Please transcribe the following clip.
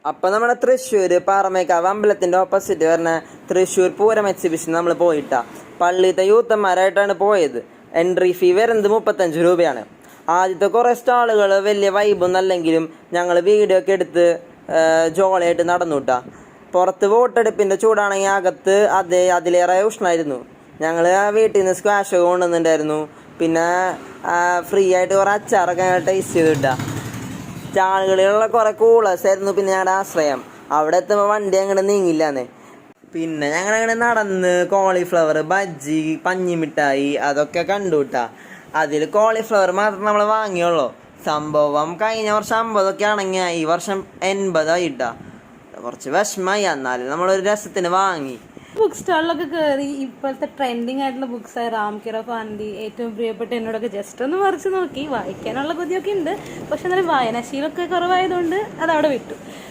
അപ്പം നമ്മുടെ തൃശ്ശൂർ പാറമേക്കാവ് അമ്പലത്തിൻ്റെ ഓപ്പോസിറ്റ് പറഞ്ഞ തൃശ്ശൂർ പൂരം എക്സിബിഷൻ നമ്മൾ പോയിട്ടാ. പള്ളിയിലത്തെ യൂത്തന്മാരായിട്ടാണ് പോയത്. എൻട്രി ഫീ വരുന്നത് 35 രൂപയാണ്. ആദ്യത്തെ കുറേ സ്റ്റാളുകൾ വലിയ വൈബൊന്നും അല്ലെങ്കിലും ഞങ്ങൾ വീഡിയോ ഒക്കെ എടുത്ത് ജോളിയായിട്ട് നടന്നു കിട്ടാ. പുറത്ത് വോട്ടെടുപ്പിൻ്റെ ചൂടാണെങ്കിൽ അകത്ത് അതിലേറെ ഉഷ്ണമായിരുന്നു. ഞങ്ങൾ വീട്ടിൽ നിന്ന് സ്ക്വാഷ് കൊണ്ടുവന്നിട്ടുണ്ടായിരുന്നു. പിന്നെ ഫ്രീ ആയിട്ട് കുറേ അച്ചാറൊക്കെ ടേസ്റ്റ് ചെയ്ത് കിട്ടുക. സ്റ്റാളുകളിലുള്ള കുറേ കൂളേഴ്സ് ആയിരുന്നു പിന്നെ ഞങ്ങളുടെ ആശ്രയം. അവിടെ എത്തുമ്പോൾ വണ്ടി അങ്ങോട്ട് നീങ്ങില്ലാന്നേ. പിന്നെ ഞങ്ങളങ്ങനെ നടന്ന് കോളിഫ്ലവർ, ബജ്ജി, പഞ്ഞിമിഠായി അതൊക്കെ കണ്ടുകിട്ടാ. അതിൽ കോളിഫ്ലവർ മാത്രം നമ്മൾ വാങ്ങിയുള്ളൂ. സംഭവം കഴിഞ്ഞ വർഷം 50 ആണെങ്കിൽ ഈ വർഷം 80 ആയിട്ടാ. കുറച്ച് വിഷമമായി. എന്നാലും നമ്മളൊരു രസത്തിന് വാങ്ങി. ബുക്ക് സ്റ്റാളിലൊക്കെ കയറി ഇപ്പോഴത്തെ ട്രെൻഡിങ് ആയിട്ടുള്ള ബുക്സായ റാം കെയർ ഓഫ് ആൻഡി, ഏറ്റവും പ്രിയപ്പെട്ട എന്നോടൊക്കെ ജസ്റ്റ് ഒന്ന് മറിച്ച് നോക്കി. വായിക്കാനുള്ള കൊതിയൊക്കെ ഉണ്ട്, പക്ഷെ എന്നാലും വായനാശീലമൊക്കെ കുറവായതുകൊണ്ട് അതവിടെ വിട്ടു.